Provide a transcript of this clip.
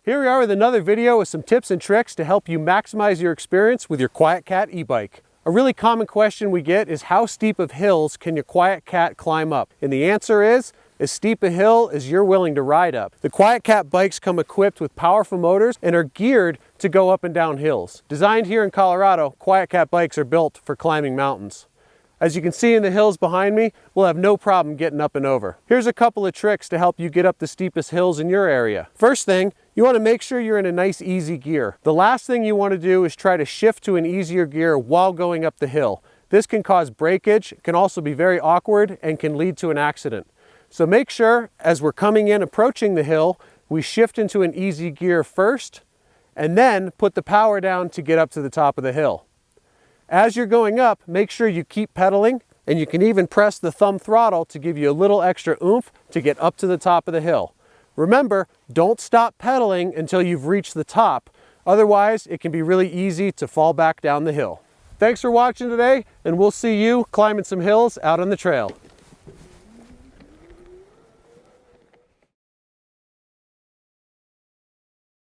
Here we are with another video with some tips and tricks to help you maximize your experience with your QuietKat e-bike. A really common question we get is how steep of hills can your QuietKat climb up? And the answer is, as steep a hill as you're willing to ride up. The QuietKat bikes come equipped with powerful motors and are geared to go up and down hills. Designed here in Colorado, QuietKat bikes are built for climbing mountains. As you can see in the hills behind me, we'll have no problem getting up and over. Here's a couple of tricks to help you get up the steepest hills in your area. First thing, you want to make sure you're in a nice easy gear. The last thing you want to do is try to shift to an easier gear while going up the hill. This can cause breakage, can also be very awkward, and can lead to an accident. So make sure, as we're coming in approaching the hill, we shift into an easy gear first, and then put the power down to get up to the top of the hill. As you're going up, make sure you keep pedaling, and you can even press the thumb throttle to give you a little extra oomph to get up to the top of the hill. Remember, don't stop pedaling until you've reached the top. Otherwise, it can be really easy to fall back down the hill. Thanks for watching today, and we'll see you climbing some hills out on the trail.